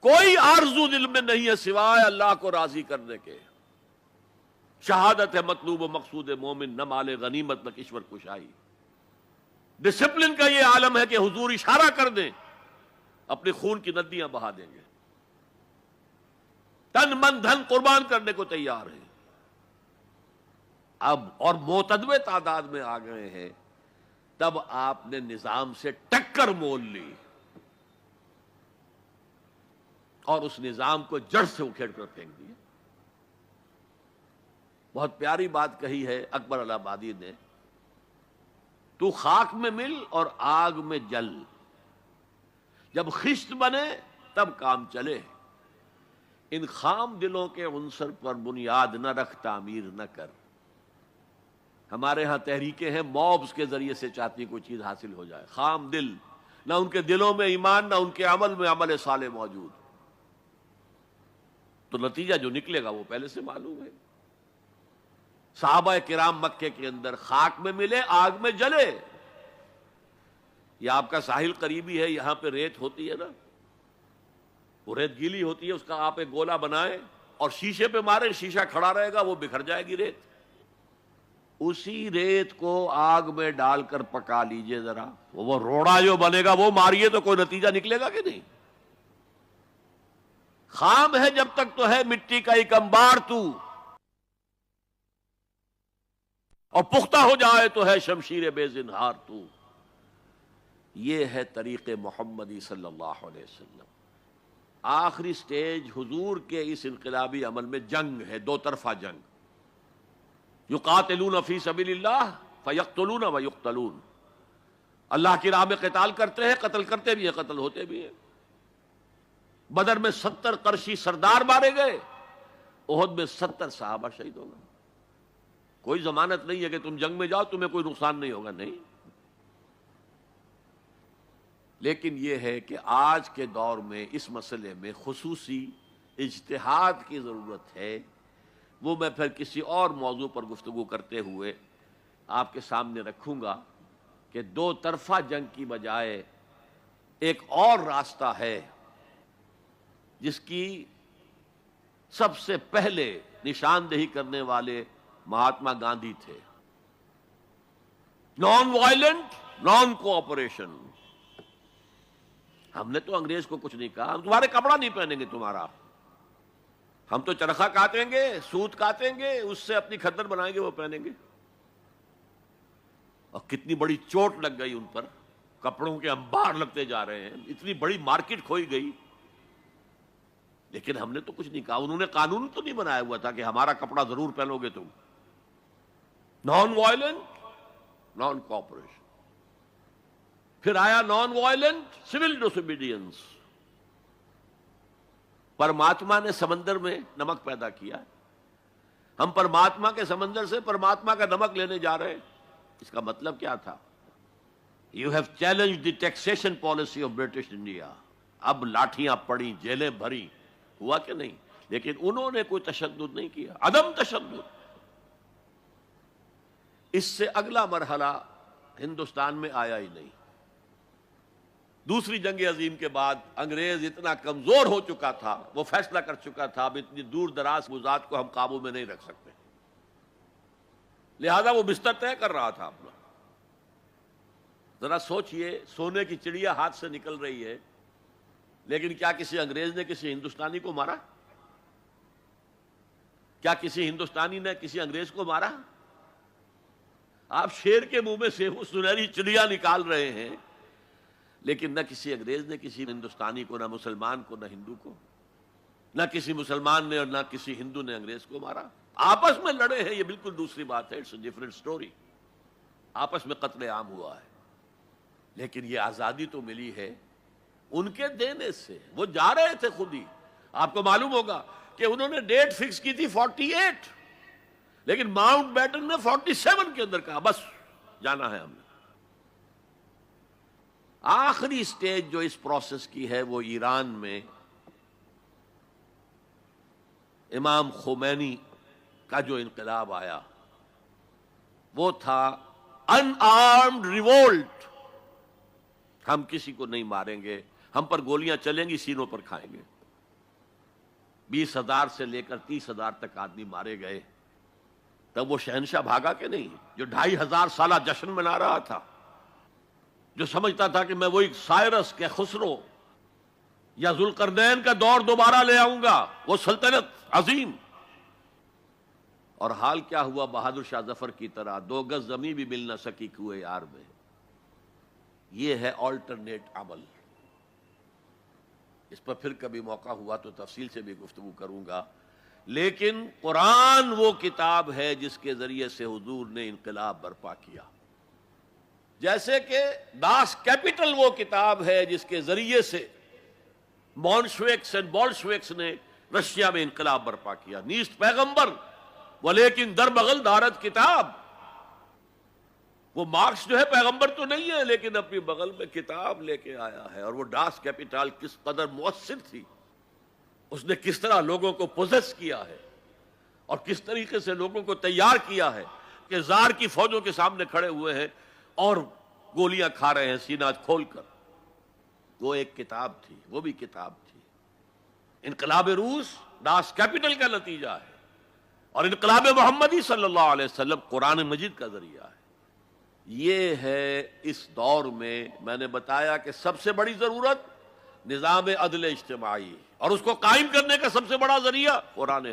کوئی آرزو دل میں نہیں ہے سوائے اللہ کو راضی کرنے کے. شہادت ہے مطلوب و مقصود مومن، نہ مال غنیمت نہ کشور کشائی. ڈسپلن کا یہ عالم ہے کہ حضور اشارہ کر دیں اپنے خون کی ندیاں بہا دیں گے، تن من دھن قربان کرنے کو تیار ہیں. اب اور معتدوے تعداد میں آ گئے ہیں، تب آپ نے نظام سے ٹکر مول لی اور اس نظام کو جڑ سے اکھیڑ کر پھینک دیا. بہت پیاری بات کہی ہے اکبر الہ آبادی نے، تو خاک میں مل اور آگ میں جل، جب خشت بنے تب کام چلے. ان خام دلوں کے عنصر پر بنیاد نہ رکھ، تعمیر نہ کر. ہمارے ہاں تحریکیں ہیں موبز کے ذریعے سے چاہتی کوئی چیز حاصل ہو جائے. خام دل، نہ ان کے دلوں میں ایمان، نہ ان کے عمل میں عمل صالح موجود، تو نتیجہ جو نکلے گا وہ پہلے سے معلوم ہے. صحابہ کرام مکے کے اندر خاک میں ملے، آگ میں جلے. یہ آپ کا ساحل قریبی ہے، یہاں پہ ریت ہوتی ہے نا، وہ ریت گیلی ہوتی ہے، اس کا آپ ایک گولا بنائیں اور شیشے پہ ماریں، شیشہ کھڑا رہے گا، وہ بکھر جائے گی ریت. اسی ریت کو آگ میں ڈال کر پکا لیجئے ذرا، وہ روڑا جو بنے گا وہ ماریے تو کوئی نتیجہ نکلے گا کہ نہیں. خام ہے جب تک تو ہے مٹی کا ایک انبار تو، اور پختہ ہو جائے تو ہے شمشیر بے زنہار تو. یہ ہے طریق محمدی صلی اللہ علیہ وسلم. آخری سٹیج حضور کے اس انقلابی عمل میں جنگ ہے، دو طرفہ جنگ. یقاتلون فی سبیل اللہ فیقتلون ویقتلون. اللہ کی راہ میں قتال کرتے ہیں، قتل کرتے بھی ہیں، قتل ہوتے بھی ہیں. بدر میں 70 قرشی سردار مارے گئے، احد میں 70 صحابہ شہید ہو گئے. کوئی ضمانت نہیں ہے کہ تم جنگ میں جاؤ تمہیں کوئی نقصان نہیں ہوگا، نہیں. لیکن یہ ہے کہ آج کے دور میں اس مسئلے میں خصوصی اجتہاد کی ضرورت ہے. وہ میں پھر کسی اور موضوع پر گفتگو کرتے ہوئے آپ کے سامنے رکھوں گا کہ دو طرفہ جنگ کی بجائے ایک اور راستہ ہے جس کی سب سے پہلے نشاندہی کرنے والے مہاتما گاندھی تھے. Non violent, naan cooperation. ہم نے تو انگریز کو کچھ نہیں کہا، ہم تمہارے کپڑا نہیں پہنیں گے تمہارا، ہم تو چرخہ کاٹیں گے، سوت کاٹیں گے، اس سے اپنی کھدر بنائیں گے، وہ پہنیں گے. اور کتنی بڑی چوٹ لگ گئی ان پر، کپڑوں کے انبار لگتے جا رہے ہیں، اتنی بڑی مارکیٹ کھوئی گئی. لیکن ہم نے تو کچھ نہیں کہا. انہوں نے قانون تو نہیں بنایا ہوا تھا کہ ہمارا کپڑا ضرور پہنو گے تم. Non violent, naan cooperation. پھر آیا نان وائلنٹ سول ڈس اوبیڈینس. پرماتما نے سمندر میں نمک پیدا کیا، ہم پرماتما کے سمندر سے پرماتما کا نمک لینے جا رہے ہیں. اس کا مطلب کیا تھا؟ You have challenge the taxation policy of British India. اب لاٹھیاں پڑی، جیلیں بھری، ہوا کہ نہیں؟ لیکن انہوں نے کوئی تشدد نہیں کیا، عدم تشدد. اس سے اگلا مرحلہ ہندوستان میں آیا ہی نہیں. دوسری جنگ عظیم کے بعد انگریز اتنا کمزور ہو چکا تھا، وہ فیصلہ کر چکا تھا اب اتنی دور دراز وزات کو ہم قابو میں نہیں رکھ سکتے، لہذا وہ بستر طے کر رہا تھا اپنا. ذرا سوچئے، سونے کی چڑیا ہاتھ سے نکل رہی ہے، لیکن کیا کسی انگریز نے کسی ہندوستانی کو مارا؟ کیا کسی ہندوستانی نے کسی انگریز کو مارا؟ آپ شیر کے منہ میں سے وہ سنہری چڑیا نکال رہے ہیں، لیکن نہ کسی انگریز نے کسی ہندوستانی کو، نہ مسلمان کو، نہ ہندو کو، نہ کسی مسلمان نے اور نہ کسی ہندو نے انگریز کو مارا. آپس میں لڑے ہیں، یہ بالکل دوسری بات ہے، اٹس اے ڈفرنٹ سٹوری. آپس میں قتل عام ہوا ہے، لیکن یہ آزادی تو ملی ہے ان کے دینے سے. وہ جا رہے تھے خود ہی. آپ کو معلوم ہوگا کہ انہوں نے ڈیٹ فکس کی تھی 48، لیکن ماؤنٹ بیٹن نے 47 کے اندر کہا بس جانا ہے ہم نے. آخری سٹیج جو اس پروسیس کی ہے وہ ایران میں امام خمینی کا جو انقلاب آیا وہ تھا ان آرمڈ ریوولٹ. ہم کسی کو نہیں ماریں گے، ہم پر گولیاں چلیں گی، سینوں پر کھائیں گے. 20,000 سے لے کر 30,000 تک آدمی مارے گئے، تب وہ شہنشاہ بھاگا کہ نہیں؟ جو 2,500 سالہ جشن منا رہا تھا، جو سمجھتا تھا کہ میں وہی سائرس کے خسرو یا ذوالقرنین کا دور دوبارہ لے آؤں گا، وہ سلطنت عظیم. اور حال کیا ہوا بہادر شاہ ظفر کی طرح، 2 گز زمین بھی مل نہ سکی کوئے یار میں. یہ ہے آلٹرنیٹ عمل. اس پر پھر کبھی موقع ہوا تو تفصیل سے بھی گفتگو کروں گا. لیکن قرآن وہ کتاب ہے جس کے ذریعے سے حضور نے انقلاب برپا کیا، جیسے کہ داس کیپٹل وہ کتاب ہے جس کے ذریعے سے مونشویکس اینڈ بولشویکس نے رشیا میں انقلاب برپا کیا. نیست پیغمبر ولیکن در بغل دارت کتاب. وہ مارکس جو ہے پیغمبر تو نہیں ہے، لیکن اپنی بغل میں کتاب لے کے آیا ہے. اور وہ داس کیپٹل کس قدر مؤثر تھی، اس نے کس طرح لوگوں کو پوزیس کیا ہے اور کس طریقے سے لوگوں کو تیار کیا ہے کہ زار کی فوجوں کے سامنے کھڑے ہوئے ہیں اور گولیاں کھا رہے ہیں سینہ کھول کر. وہ ایک کتاب تھی، وہ بھی کتاب تھی. انقلاب روس داس کیپٹل کا نتیجہ ہے، اور انقلاب محمدی صلی اللہ علیہ وسلم قرآن مجید کا ذریعہ ہے. یہ ہے اس دور میں نے بتایا کہ سب سے بڑی ضرورت نظام عدل اجتماعی، اور اس کو قائم کرنے کا سب سے بڑا ذریعہ قرآن